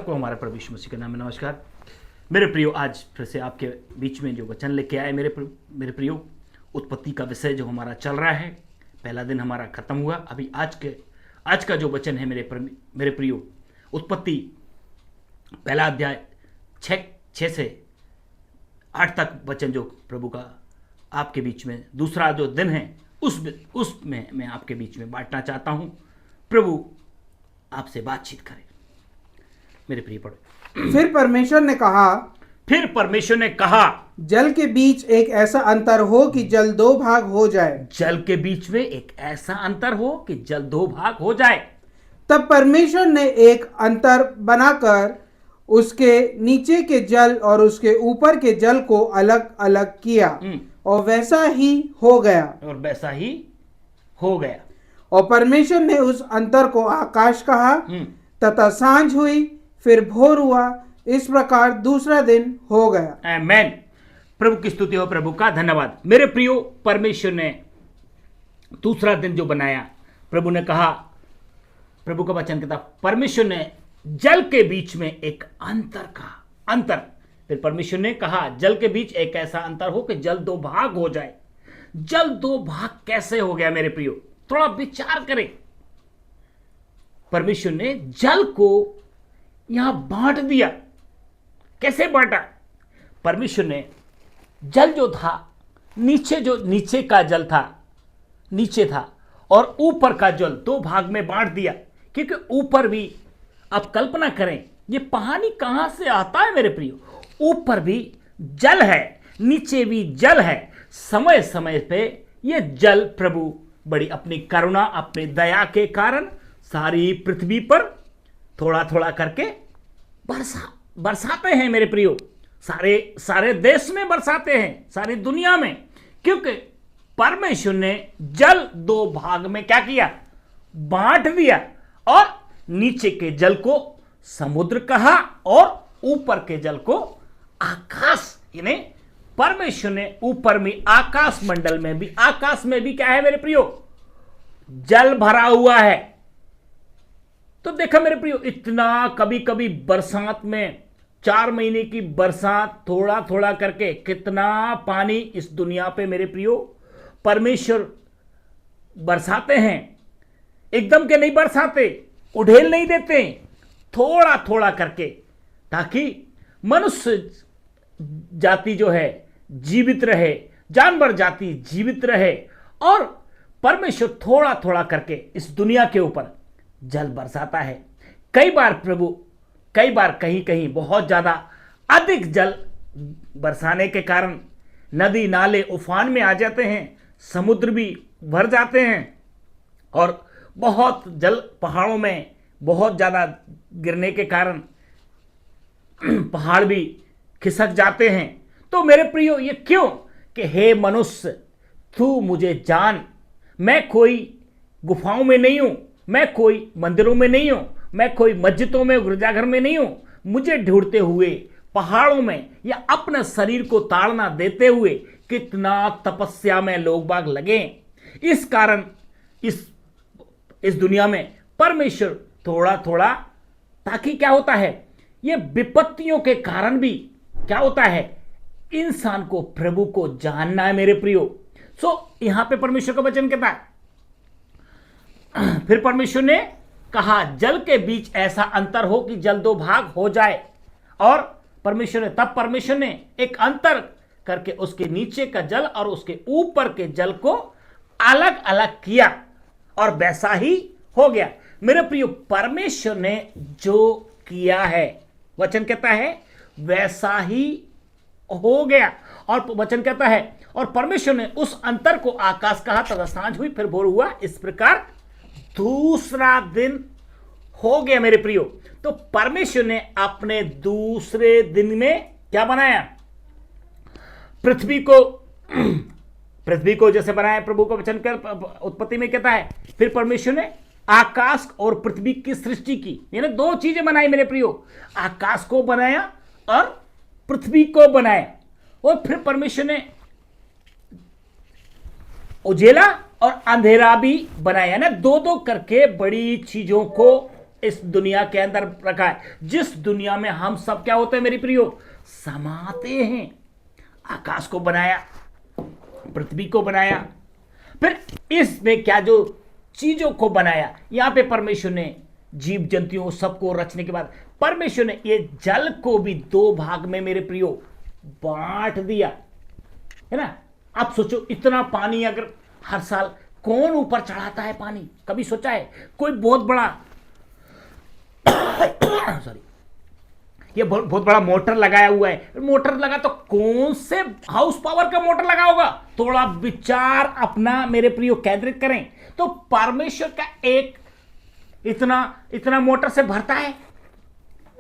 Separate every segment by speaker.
Speaker 1: सबको हमारे प्रभु यीशु मसीह के नाम में नमस्कार। मेरे प्रियो, आज फिर से आपके बीच में जो वचन लेके आए मेरे प्रियो, उत्पत्ति का विषय जो हमारा चल रहा है, पहला दिन हमारा खत्म हुआ। अभी आज का जो वचन है मेरे प्रियो, उत्पत्ति पहला अध्याय 6 से 8 तक वचन जो प्रभु का आपके बीच में दूसरा जो दिन है उसमें मैं आपके बीच में बांटना चाहता हूं। प्रभु आपसे बातचीत करें। मेरे प्रिय पढ़ो।
Speaker 2: फिर परमेश्वर ने कहा जल के बीच एक ऐसा अंतर हो कि जल दो भाग हो जाए।
Speaker 1: जल के बीच में एक ऐसा अंतर हो कि जल दो भाग हो जाए।
Speaker 2: तब परमेश्वर ने एक अंतर बनाकर उसके नीचे के जल और उसके ऊपर के जल को अलग अलग किया, और वैसा ही हो गया। और परमेश्वर ने उस अंतर को आकाश कहा, तथा सांझ हुई, फिर भोर हुआ। इस प्रकार दूसरा दिन हो गया।
Speaker 1: आमीन। प्रभु की स्तुति हो, प्रभु का धन्यवाद। मेरे प्रियो, परमेश्वर ने दूसरा दिन जो बनाया, प्रभु ने कहा, प्रभु का वचन कहता, परमेश्वर ने जल के बीच में एक अंतर। फिर परमेश्वर ने कहा जल के बीच एक ऐसा अंतर हो कि जल दो भाग हो जाए। जल दो भाग कैसे हो गया मेरे प्रियो? थोड़ा विचार करें। परमेश्वर ने जल को यहां बांट दिया। कैसे बांटा? परमेश्वर ने जल जो था, नीचे का जल था, नीचे था, और ऊपर का जल दो भाग में बांट दिया। क्योंकि ऊपर भी, आप कल्पना करें, ये पानी कहां से आता है मेरे प्रियो? ऊपर भी जल है, नीचे भी जल है। समय समय पे ये जल प्रभु बड़ी अपनी करुणा, अपनी दया के कारण सारी पृथ्वी पर थोड़ा थोड़ा करके बरसाते हैं मेरे प्रियो। सारे देश में बरसाते हैं, सारी दुनिया में। क्योंकि परमेश्वर ने जल दो भाग में क्या किया? बांट दिया। और नीचे के जल को समुद्र कहा और ऊपर के जल को आकाश। यानी परमेश्वर ने ऊपर में आकाश मंडल में भी, आकाश में भी क्या है मेरे प्रियो? जल भरा हुआ है। तो देखा मेरे प्रियो, इतना कभी कभी बरसात में 4 महीने की बरसात थोड़ा थोड़ा करके कितना पानी इस दुनिया पे मेरे प्रियो परमेश्वर बरसाते हैं। एकदम के नहीं बरसाते, उड़ेल नहीं देते, थोड़ा थोड़ा करके, ताकि मनुष्य जाति जो है जीवित रहे, जानवर जाति जीवित रहे। और परमेश्वर थोड़ा थोड़ा करके इस दुनिया के ऊपर जल बरसाता है। कई बार कहीं कहीं बहुत ज्यादा अधिक जल बरसाने के कारण नदी नाले उफान में आ जाते हैं, समुद्र भी भर जाते हैं, और बहुत जल पहाड़ों में बहुत ज्यादा गिरने के कारण पहाड़ भी खिसक जाते हैं। तो मेरे प्रियो, ये क्यों? कि हे मनुष्य, तू मुझे जान। मैं कोई गुफाओं में नहीं हूं, मैं कोई मंदिरों में नहीं हूं, मैं कोई मस्जिदों में, गिरजाघर में नहीं हूं। मुझे ढूंढते हुए पहाड़ों में या अपने शरीर को ताड़ना देते हुए कितना तपस्या में लोग बाग लगे। इस कारण इस दुनिया में परमेश्वर थोड़ा थोड़ा, ताकि क्या होता है, ये विपत्तियों के कारण भी क्या होता है, इंसान को प्रभु को जानना है मेरे प्रियो। यहां पे परमेश्वर का वचन कहता है, फिर परमेश्वर ने कहा जल के बीच ऐसा अंतर हो कि जल दो भाग हो जाए। और तब परमेश्वर ने एक अंतर करके उसके नीचे का जल और उसके ऊपर के जल को अलग अलग किया, और वैसा ही हो गया। मेरे प्रियो, परमेश्वर ने जो किया है, वचन कहता है वैसा ही हो गया। और वचन कहता है, और परमेश्वर ने उस अंतर को आकाश कहा, तथा सांझ हुई, फिर भोर हुआ। इस प्रकार दूसरा दिन हो गया मेरे प्रियो। तो परमेश्वर ने अपने दूसरे दिन में क्या बनाया? पृथ्वी को जैसे बनाया। प्रभु को वचन कर उत्पत्ति में कहता है, फिर परमेश्वर ने आकाश और पृथ्वी की सृष्टि की। यानी 2 चीजें बनाई मेरे प्रियो, आकाश को बनाया और पृथ्वी को बनाया। और फिर परमेश्वर ने उजेला और अंधेरा भी बनाया ना, 2-2 करके बड़ी चीजों को इस दुनिया के अंदर रखा है, जिस दुनिया में हम सब क्या होते हैं मेरी प्रियो, समाते हैं। आकाश को बनाया, पृथ्वी को बनाया, फिर इसमें क्या जो चीजों को बनाया, यहां पे परमेश्वर ने जीव जंतुओं सबको रचने के बाद परमेश्वर ने ये जल को भी दो भाग में मेरे प्रियो बांट दिया, है ना। आप सोचो इतना पानी अगर हर साल कौन ऊपर चढ़ाता है पानी, कभी सोचा है? कोई बहुत बड़ा सॉरी, ये बहुत बड़ा मोटर लगाया हुआ है, मोटर लगा तो कौन से हाउस पावर का मोटर लगा होगा? थोड़ा विचार अपना मेरे प्रियो केंद्रित करें तो परमेश्वर का एक इतना मोटर से भरता है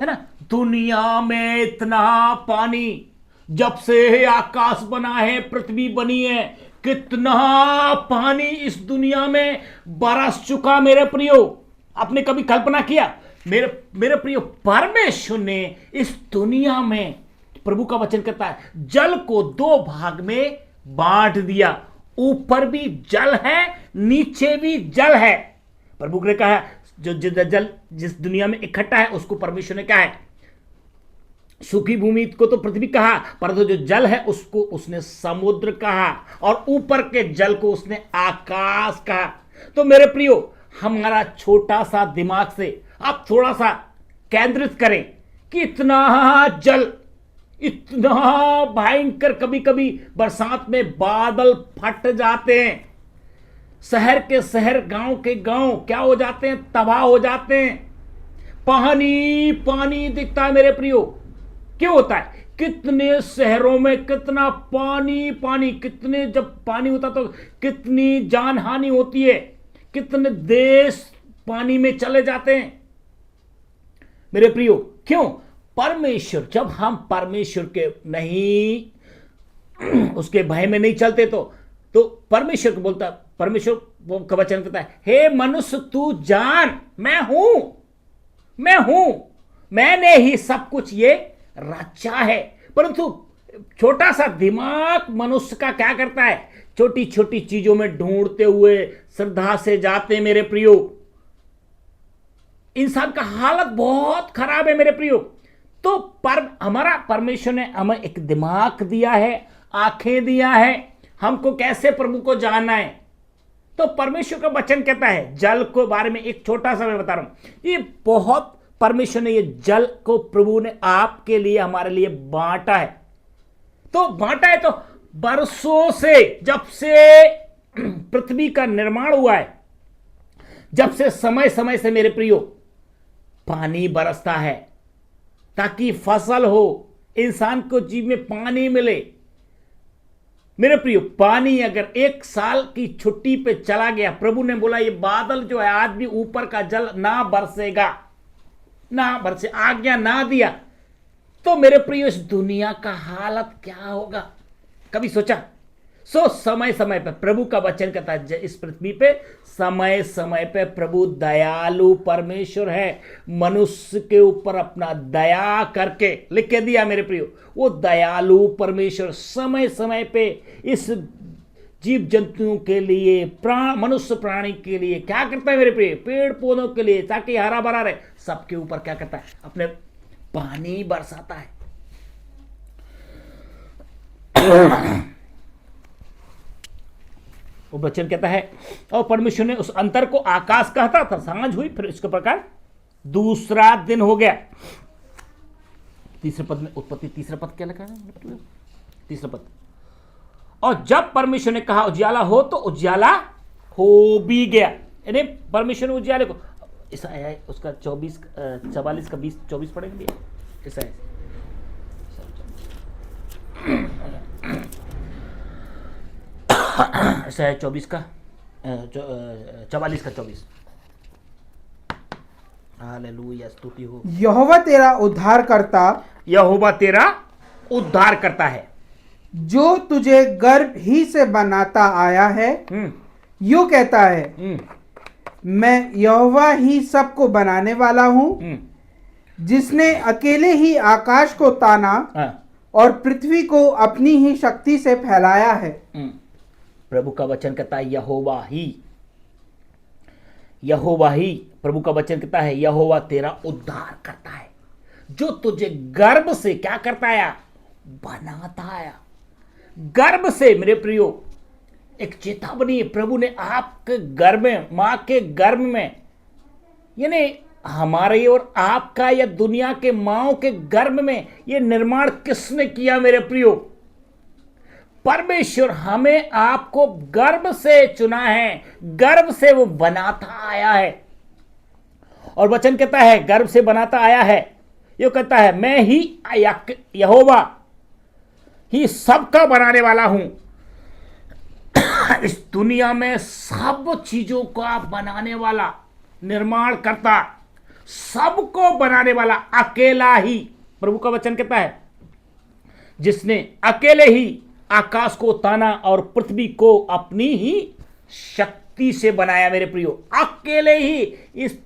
Speaker 1: ना। दुनिया में इतना पानी, जब से आकाश बना है, पृथ्वी बनी है, कितना पानी इस दुनिया में बरस चुका मेरे प्रियो। आपने कभी कल्पना किया? मेरे प्रियो, परमेश्वर ने इस दुनिया में, प्रभु का वचन कहता है, जल को दो भाग में बांट दिया। ऊपर भी जल है, नीचे भी जल है। प्रभु ने कहा जो जल जिस दुनिया में इकट्ठा है उसको परमेश्वर ने कहा है सूखी भूमि को तो पृथ्वी कहा, परंतु जो जल है उसको उसने समुद्र कहा, और ऊपर के जल को उसने आकाश कहा। तो मेरे प्रियो, हमारा छोटा सा दिमाग से आप थोड़ा सा केंद्रित करें कि इतना जल, इतना भयंकर, कभी कभी बरसात में बादल फट जाते हैं, शहर के शहर, गांव के गांव क्या हो जाते हैं, तबाह हो जाते हैं। पानी पानी दिखता है मेरे प्रियो। क्यों होता है? कितने शहरों में कितना पानी पानी, कितने जब पानी होता तो कितनी जान हानि होती है, कितने देश पानी में चले जाते हैं मेरे प्रियो। क्यों? परमेश्वर, जब हम परमेश्वर के नहीं, उसके भय में नहीं चलते तो परमेश्वर को बोलता, परमेश्वर वो का वचन कहता है, हे मनुष्य तू जान मैं हूं, मैंने ही सब कुछ ये रचा है। परंतु छोटा सा दिमाग मनुष्य का क्या करता है? छोटी छोटी चीजों में ढूंढते हुए श्रद्धा से जाते मेरे प्रियो। इंसान का हालत बहुत खराब है मेरे प्रियो। तो हमारा परमेश्वर ने हमें एक दिमाग दिया है, आंखें दिया है, हमको कैसे प्रभु को जानना है। तो परमेश्वर का वचन कहता है, जल को बारे में एक छोटा सा मैं बता रहा हूं, ये बहुत, परमेश्वर ने ये जल को प्रभु ने आपके लिए, हमारे लिए बांटा है। तो बांटा है तो बरसों से, जब से पृथ्वी का निर्माण हुआ है, जब से समय समय से मेरे प्रियो पानी बरसता है ताकि फसल हो, इंसान को जीव में पानी मिले। मेरे प्रियो, पानी अगर एक साल की छुट्टी पे चला गया, प्रभु ने बोला ये बादल जो है आज भी ऊपर का जल ना बरसेगा, ना बरसे, आज्ञा ना दिया, तो मेरे प्रियो इस दुनिया का हालत क्या होगा? कभी सोचा? समय समय पे प्रभु का वचन कहता है, इस पृथ्वी पे समय समय पे प्रभु दयालु परमेश्वर है, मनुष्य के ऊपर अपना दया करके लिख के दिया मेरे प्रियो। वो दयालु परमेश्वर समय समय पे इस जीव जंतुओं के लिए, मनुष्य प्राणी के लिए क्या करता है मेरे प्रिय? पेड़ पौधों के लिए, ताकि हरा भरा रहे, सबके ऊपर क्या करता है? अपने पानी बरसाता है। वो वचन कहता है, और परमेश्वर ने उस अंतर को आकाश कहता था। सांझ हुई, फिर इसके प्रकार दूसरा दिन हो गया। तीसरे पद में उत्पत्ति, तीसरा पद क्या लिखा है? तीसरा पद, और जब परमेश्वर ने कहा उजियाला हो तो उजियाला हो भी गया। यानी परमेश्वर ने उजियाले को, ऐसा है उसका 44 का 20-24 पढ़ेंगे भैया, ऐसा है। ऐसा है 44 का 24। हालेलुया, स्तुति हो।
Speaker 2: यहोवा तेरा उद्धार करता,
Speaker 1: यहोवा तेरा उद्धार करता है,
Speaker 2: जो तुझे गर्भ ही से बनाता आया है। यूं कहता है, मैं यहोवा ही सबको बनाने वाला हूं, जिसने अकेले ही आकाश को ताना और पृथ्वी को अपनी ही शक्ति से फैलाया है।
Speaker 1: प्रभु का वचन कहता है, यहोवा ही प्रभु का वचन कहता है यहोवा तेरा उद्धार करता है, जो तुझे गर्भ से क्या करता आया, बनाता आया। गर्भ से मेरे प्रियो एक चेतावनी है, प्रभु ने आपके गर्भ में, मां के गर्भ में, यानी हमारे और आपका या दुनिया के माओ के गर्भ में ये निर्माण किसने किया मेरे प्रियो? परमेश्वर हमें आपको गर्भ से चुना है, गर्भ से वो बनाता आया है। और वचन कहता है गर्भ से बनाता आया है, ये कहता है मैं ही यहोवा ही सबका बनाने वाला हूं। इस दुनिया में सब चीजों का बनाने वाला, निर्माण करता, सबको बनाने वाला अकेला ही, प्रभु का वचन कहता है जिसने अकेले ही आकाश को ताना और पृथ्वी को अपनी ही शक्ति से बनाया मेरे प्रियो। अकेले ही इस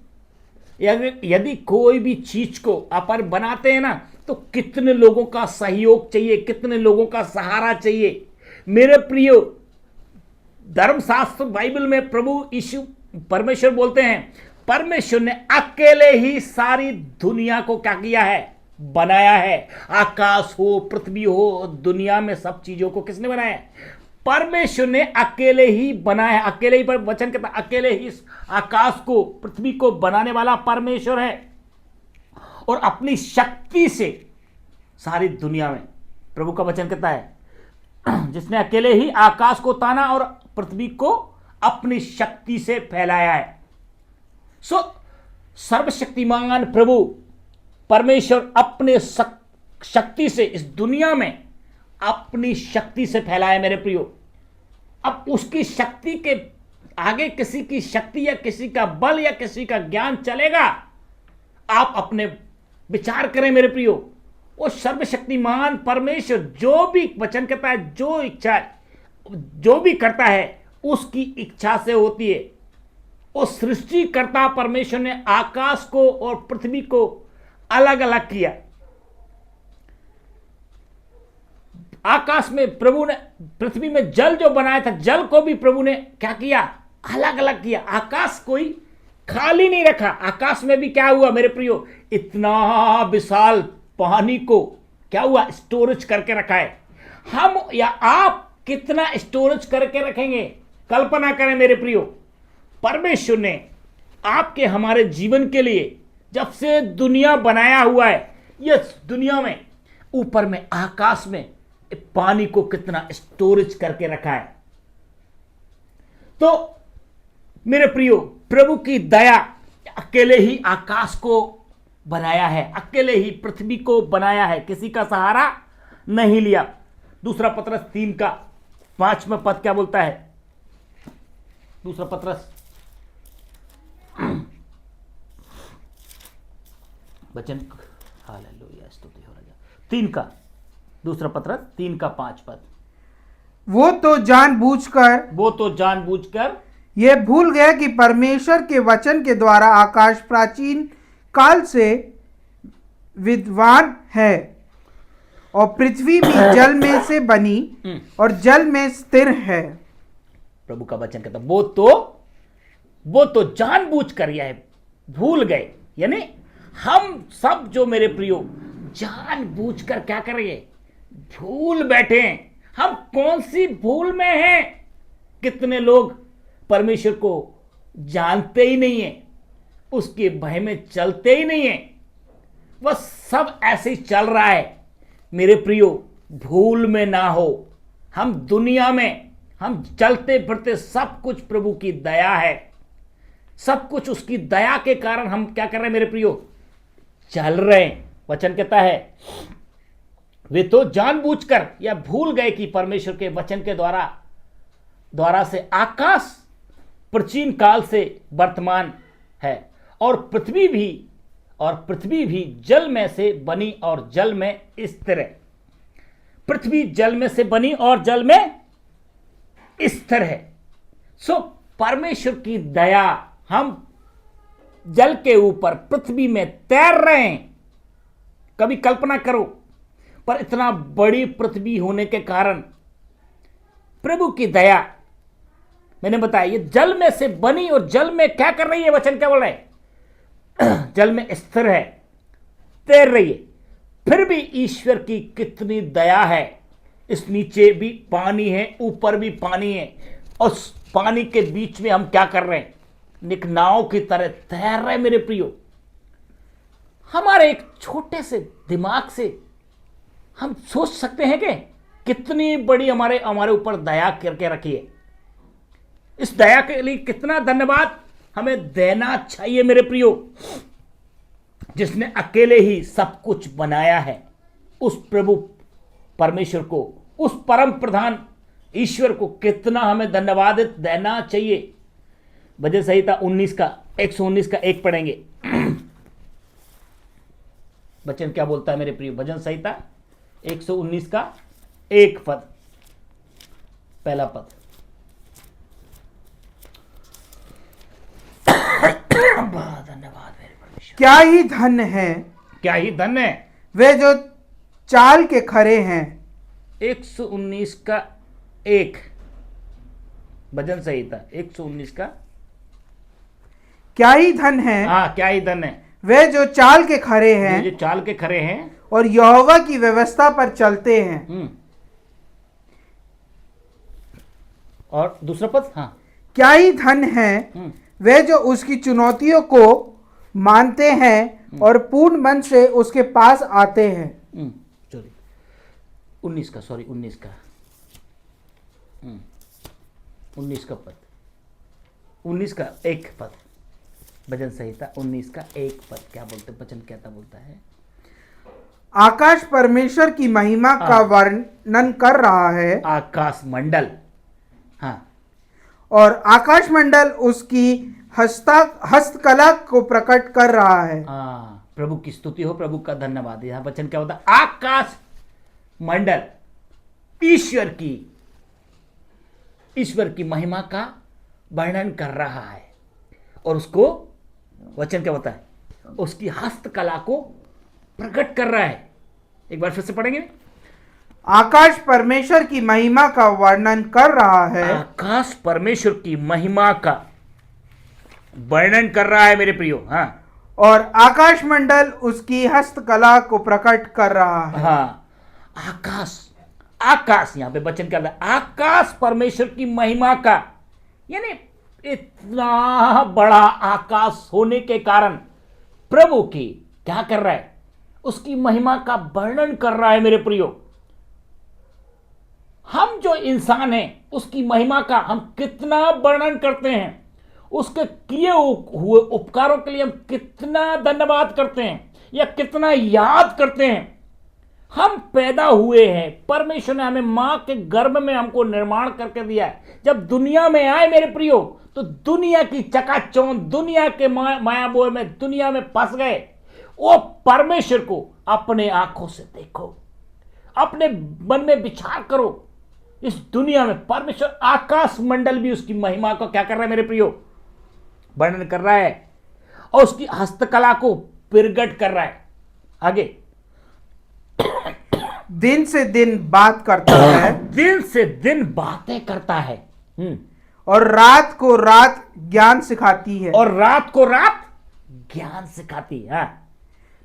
Speaker 1: यदि कोई भी चीज को अपन बनाते हैं ना, तो कितने लोगों का सहयोग चाहिए, कितने लोगों का सहारा चाहिए मेरे प्रियो। धर्मशास्त्र बाइबल में प्रभु यीशु परमेश्वर बोलते हैं, परमेश्वर ने अकेले ही सारी दुनिया को क्या किया है, बनाया है। आकाश हो, पृथ्वी हो, दुनिया में सब चीजों को किसने बनाया है? परमेश्वर ने अकेले ही बनाया है। अकेले ही, पर वचन कहता है अकेले ही आकाश को, पृथ्वी को बनाने वाला परमेश्वर है। और अपनी शक्ति से सारी दुनिया में, प्रभु का वचन कहता है जिसने अकेले ही आकाश को ताना और पृथ्वी को अपनी शक्ति से फैलाया है। सर्वशक्तिमान प्रभु परमेश्वर अपने शक्ति से इस दुनिया में अपनी शक्ति से फैलाया मेरे प्रियो। अब उसकी शक्ति के आगे किसी की शक्ति या किसी का बल या किसी का ज्ञान चलेगा? आप अपने विचार करें मेरे प्रियो। वो सर्वशक्तिमान परमेश्वर जो भी वचन कहता है, जो इच्छा जो भी करता है उसकी इच्छा से होती है। वो सृष्टिकर्ता परमेश्वर ने आकाश को और पृथ्वी को अलग अलग किया। आकाश में प्रभु ने, पृथ्वी में जल जो बनाया था, जल को भी प्रभु ने क्या किया, अलग अलग किया। आकाश कोई खाली नहीं रखा। आकाश में भी क्या हुआ मेरे प्रियो, इतना विशाल पानी को क्या हुआ, स्टोरेज करके रखा है। हम या आप कितना स्टोरेज करके रखेंगे? कल्पना करें मेरे प्रियो, परमेश्वर ने आपके हमारे जीवन के लिए जब से दुनिया बनाया हुआ है, ये दुनिया में ऊपर में आकाश में पानी को कितना स्टोरेज करके रखा है। तो मेरे प्रियो, प्रभु की दया, अकेले ही आकाश को बनाया है, अकेले ही पृथ्वी को बनाया है, किसी का सहारा नहीं लिया। दूसरा पत्रस 3 का 5वां पद क्या बोलता है? दूसरा पत्रस वचन, हालेलुया, स्तुति हो राजा, 3 का, दूसरा पत्रस 3 का 5 पद।
Speaker 2: वो तो जानबूझकर ये भूल गया कि परमेश्वर के वचन के द्वारा आकाश प्राचीन काल से विद्वान है और पृथ्वी भी जल में से बनी और जल में स्थिर है।
Speaker 1: प्रभु का वचन कहता वो तो जानबूझकर यह भूल गए, यानी हम सब जो मेरे प्रियो जानबूझकर क्या करेंगे, भूल बैठे हैं। हम कौन सी भूल में हैं? कितने लोग परमेश्वर को जानते ही नहीं है, उसके भय में चलते ही नहीं है, वह सब ऐसे ही चल रहा है। मेरे प्रियो, भूल में ना हो। हम दुनिया में हम चलते फिरते, सब कुछ प्रभु की दया है, सब कुछ उसकी दया के कारण हम क्या कर रहे हैं मेरे प्रियो, चल रहे हैं। वचन कहता है वे तो जानबूझकर या भूल गए कि परमेश्वर के वचन के द्वारा से आकाश प्राचीन काल से वर्तमान है और पृथ्वी भी जल में से बनी और जल में स्थिर है। पृथ्वी जल में से बनी और जल में स्थिर है। परमेश्वर की दया, हम जल के ऊपर पृथ्वी में तैर रहे हैं। कभी कल्पना करो, पर इतना बड़ी पृथ्वी होने के कारण प्रभु की दया, मैंने बताया ये जल में से बनी और जल में क्या कर रही है, वचन क्या बोल रहा है, जल में स्थिर है, तैर रही है, फिर भी ईश्वर की कितनी दया है। इस नीचे भी पानी है, ऊपर भी पानी है, और उस पानी के बीच में हम क्या कर रहे हैं? एक नाव की तरह तैर रहे हैं मेरे प्रियो। हमारे एक छोटे से दिमाग से हम सोच सकते हैं कि कितनी बड़ी हमारे ऊपर दया करके रखी है। इस दया के लिए कितना धन्यवाद हमें देना चाहिए मेरे प्रियो। जिसने अकेले ही सब कुछ बनाया है, उस प्रभु परमेश्वर को, उस परम प्रधान ईश्वर को कितना हमें धन्यवाद देना चाहिए। भजन संहिता 19 का 119 का 1 पढ़ेंगे। वचन क्या बोलता है मेरे प्रिय? भजन संहिता 119 का 1 पद, पहला पद। धन्यवाद मेरे परमेश्वर।
Speaker 2: क्या ही धन्य है,
Speaker 1: क्या ही धन्य है
Speaker 2: वे जो चाल के खरे हैं।
Speaker 1: 119 का 1, भजन संहिता 119 का।
Speaker 2: क्या ही धन है,
Speaker 1: हाँ, क्या ही धन्य है
Speaker 2: वे जो चाल के खरे हैं,
Speaker 1: जो चाल के खरे हैं
Speaker 2: और यहोवा की व्यवस्था पर चलते हैं।
Speaker 1: और दूसरा पद, हाँ,
Speaker 2: क्या ही धन है वे जो उसकी चुनौतियों को मानते हैं और पूर्ण मन से उसके पास आते हैं।
Speaker 1: सॉरी 19 का, 19 का पद, 19 का 1 पद। भजन संहिता 19 का 1 पद क्या बोलते? वचन कहता बोलता है,
Speaker 2: आकाश परमेश्वर की महिमा का वर्णन कर रहा है।
Speaker 1: आकाश मंडल, हाँ,
Speaker 2: और आकाश मंडल उसकी हस्तकला को प्रकट कर रहा है।
Speaker 1: हाँ, प्रभु की स्तुति हो, प्रभु का धन्यवाद। यहाँ वचन क्या होता है? आकाश मंडल ईश्वर की महिमा का वर्णन कर रहा है, और उसको वचन क्या होता है? उसकी हस्तकला को प्रकट कर रहा है। एक बार फिर से पढ़ेंगे।
Speaker 2: आकाश परमेश्वर की महिमा का वर्णन कर रहा है।
Speaker 1: आकाश परमेश्वर की महिमा का वर्णन कर रहा है मेरे प्रियो। हाँ,
Speaker 2: और आकाश मंडल उसकी हस्तकला को प्रकट कर रहा है।
Speaker 1: हाँ, आकाश यहां पे वचन कर रहा है, आकाश परमेश्वर की महिमा का, यानी इतना बड़ा आकाश होने के कारण प्रभु की क्या कर रहा है? उसकी महिमा का वर्णन कर रहा है मेरे प्रियो। हम जो इंसान हैं उसकी महिमा का हम कितना वर्णन करते हैं, उसके किए हुए उपकारों के लिए हम कितना धन्यवाद करते हैं या कितना याद करते हैं। हम पैदा हुए हैं, परमेश्वर ने हमें मां के गर्भ में हमको निर्माण करके दिया है। जब दुनिया में आए मेरे प्रियो, तो दुनिया की चकाचौंध, दुनिया के माया मोह में, दुनिया में फंस गए। वो परमेश्वर को अपने आंखों से देखो, अपने मन में विचार करो। इस दुनिया में परमेश्वर, आकाश मंडल भी उसकी महिमा को क्या कर रहा है मेरे प्रियो? वर्णन कर रहा है, और उसकी हस्तकला को प्रकट कर रहा है। आगे,
Speaker 2: दिन से दिन बात करता है,
Speaker 1: दिन से दिन बातें करता है,
Speaker 2: और रात को रात ज्ञान सिखाती है।
Speaker 1: और रात को रात ज्ञान सिखाती है। हाँ,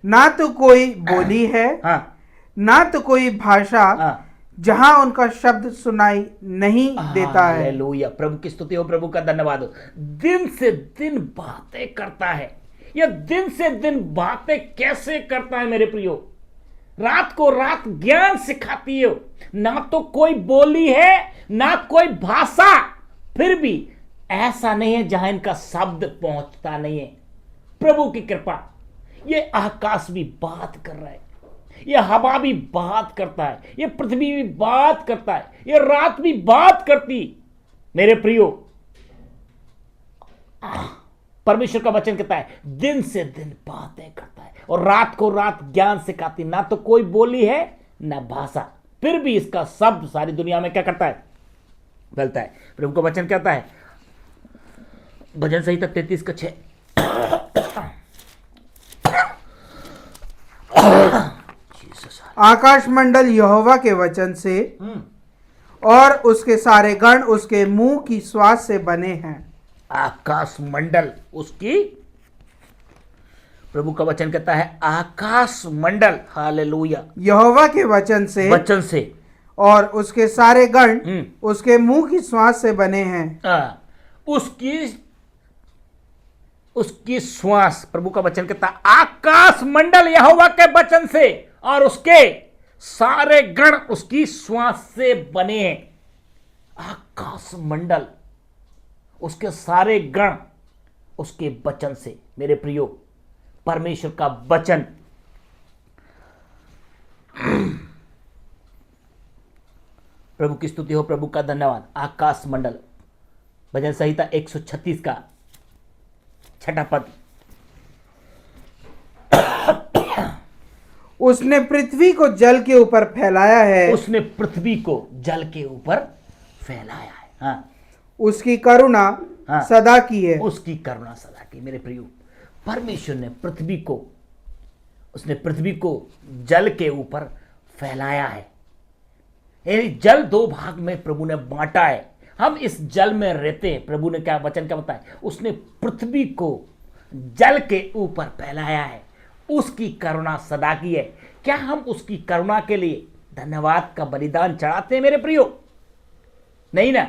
Speaker 2: ना तो कोई बोली है,
Speaker 1: हाँ,
Speaker 2: ना तो कोई भाषा,
Speaker 1: हाँ,
Speaker 2: जहां उनका शब्द सुनाई नहीं देता है।
Speaker 1: हालेलुया, प्रभु की स्तुति हो, प्रभु का धन्यवाद हो। दिन से दिन बातें करता है। यह दिन से दिन बातें कैसे करता है मेरे प्रियो? रात को रात ज्ञान सिखाती है। ना तो कोई बोली है, ना कोई भाषा, फिर भी ऐसा नहीं है जहां इनका शब्द पहुंचता नहीं है। प्रभु की कृपा, ये आकाश भी बात कर रहा है, ये हवा भी बात करता है, ये पृथ्वी भी बात करता है, ये रात भी बात करती। मेरे प्रियो, परमेश्वर का वचन कहता है दिन से दिन बातें करता है, और रात को रात ज्ञान सिखाती। ना तो कोई बोली है, ना भाषा, फिर भी इसका शब्द सारी दुनिया में क्या करता है? फैलता है। प्रभु का वचन कहता है, भजन संहिता 33 का 6,
Speaker 2: आकाश मंडल यहोवा के वचन से और उसके सारे गण उसके मुंह की श्वास से बने हैं।
Speaker 1: आकाश मंडल उसकी प्रभु का वचन कहता है आकाश मंडल, हालेलुया,
Speaker 2: यहोवा के वचन से और उसके सारे गण उसके मुंह की श्वास से बने हैं।
Speaker 1: उसकी श्वास, प्रभु का वचन कहता है आकाश मंडल यहोवा के वचन से और उसके सारे गण उसकी श्वास से बने हैं। आकाश मंडल, उसके सारे गण उसके वचन से। मेरे प्रियो, परमेश्वर का वचन प्रभु की स्तुति हो, प्रभु का धन्यवाद। आकाश मंडल, भजन संहिता 136 का 6 पद।
Speaker 2: उसने पृथ्वी को जल के ऊपर फैलाया है।
Speaker 1: उसने पृथ्वी को जल के ऊपर फैलाया है। हाँ,
Speaker 2: उसकी करुणा सदा की है।
Speaker 1: उसकी करुणा सदा की। मेरे प्रियो, परमेश्वर ने पृथ्वी को, उसने पृथ्वी को जल के ऊपर फैलाया है। यानी जल 2 भाग में प्रभु ने बांटा है। हम इस जल में रहते हैं। प्रभु ने क्या वचन क्या बताया? उसने पृथ्वी को जल के ऊपर फैलाया है। उसकी करुणा सदा की है। क्या हम उसकी करुणा के लिए धन्यवाद का बलिदान चढ़ाते हैं मेरे प्रियो? नहीं ना।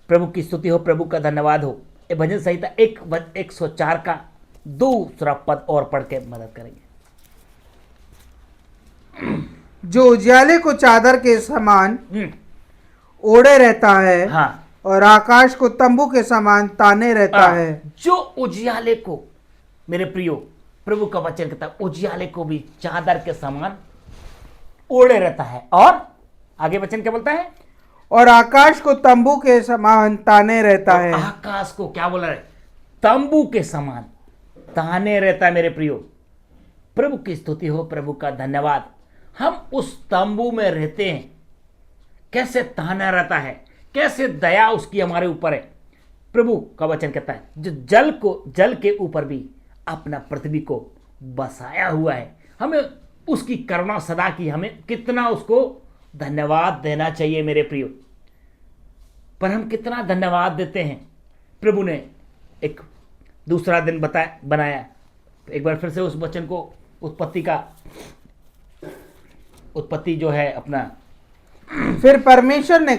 Speaker 1: प्रभु की स्तुति हो, प्रभु का धन्यवाद हो। ये भजन संहिता 104 का 2 पद और पढ़ के मदद करेंगे।
Speaker 2: जो उजियाले को चादर के समान ओढ़े रहता है,
Speaker 1: हाँ,
Speaker 2: और आकाश को तंबू के समान ताने रहता है।
Speaker 1: जो उजियाले को, मेरे प्रियो, प्रभु का वचन कहता है उजियाले को भी चादर के समान ओढ़े रहता है। और आगे वचन क्या बोलता है?
Speaker 2: और आकाश को तंबू के समान ताने रहता है।
Speaker 1: आकाश को क्या बोल रहा है? तंबू के समान ताने रहता है। मेरे प्रियो, प्रभु की स्तुति हो, प्रभु का धन्यवाद। हम उस तंबू में रहते हैं। कैसे ताना रहता है, कैसे दया उसकी हमारे ऊपर है। प्रभु का वचन कहता है जो जल के ऊपर भी अपना पृथ्वी को बसाया हुआ है। हमें उसकी करुणा सदा की, हमें कितना उसको धन्यवाद देना चाहिए मेरे प्रियो। पर हम कितना धन्यवाद देते हैं? प्रभु ने एक दूसरा दिन बनाया। एक बार फिर से उस वचन को, उत्पत्ति जो है अपना,
Speaker 2: फिर परमेश्वर ने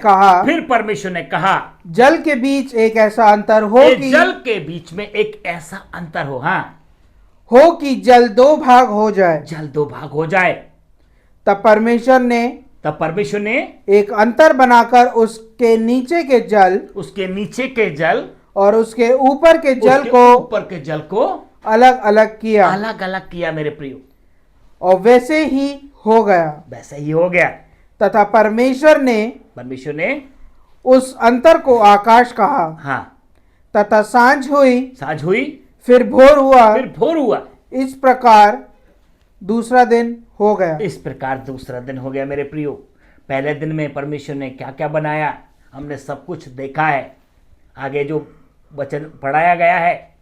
Speaker 2: कहा जल के बीच एक ऐसा अंतर हो कि
Speaker 1: जल के बीच में एक ऐसा अंतर हो, हाँ,
Speaker 2: हो कि जल 2 भाग हो जाए।
Speaker 1: जल 2 भाग हो जाए।
Speaker 2: तब परमेश्वर ने एक अंतर बनाकर उसके नीचे के जल और उसके ऊपर के जल को अलग अलग
Speaker 1: किया मेरे प्रियो।
Speaker 2: और वैसे ही हो गया। तथा परमेश्वर ने उस अंतर को आकाश कहा।
Speaker 1: हाँ,
Speaker 2: तथा सांझ हुई, फिर भोर हुआ। इस प्रकार दूसरा दिन हो गया।
Speaker 1: मेरे प्रियो, पहले दिन में परमेश्वर ने क्या क्या बनाया, हमने सब कुछ देखा है। आगे जो वचन पढ़ाया गया है,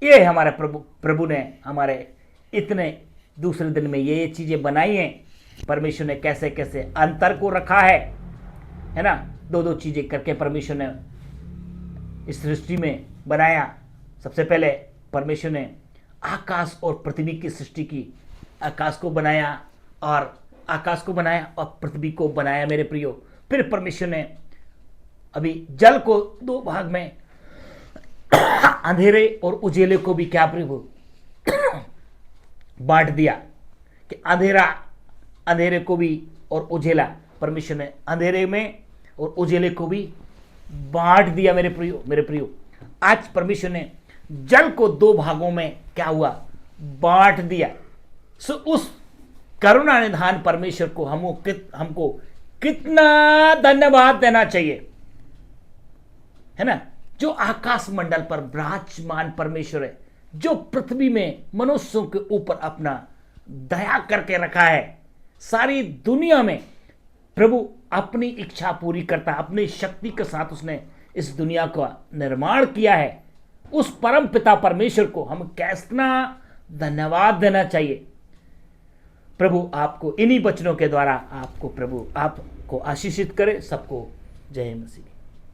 Speaker 1: ये हमारे प्रभु ने हमारे इतने दूसरे दिन में ये चीज़ें बनाई हैं। परमेश्वर ने कैसे कैसे अंतर को रखा है ना। 2 चीज़ें करके परमेश्वर ने इस सृष्टि में बनाया। सबसे पहले परमेश्वर ने आकाश और पृथ्वी की सृष्टि की। आकाश को बनाया और पृथ्वी को बनाया मेरे प्रियो। फिर परमेश्वर ने अभी जल को 2 भाग में, अंधेरे और उजेले को भी क्या प्रभु बांट दिया कि अंधेरे को भी और उजेला, परमेश्वर ने अंधेरे में और उजेले को भी बांट दिया मेरे प्रियो। आज परमेश्वर ने जल को 2 भागों में क्या हुआ, बांट दिया। सो उस करुणा निधान परमेश्वर को हमको कितना धन्यवाद देना चाहिए, है ना। जो आकाश मंडल पर विराजमान परमेश्वर है, जो पृथ्वी में मनुष्यों के ऊपर अपना दया करके रखा है। सारी दुनिया में प्रभु अपनी इच्छा पूरी करता है। अपनी शक्ति के साथ उसने इस दुनिया का निर्माण किया है। उस परम पिता परमेश्वर को हम कितना धन्यवाद देना चाहिए। प्रभु आपको इन्हीं वचनों के द्वारा आपको आशीषित करे। सबको जय मसीह।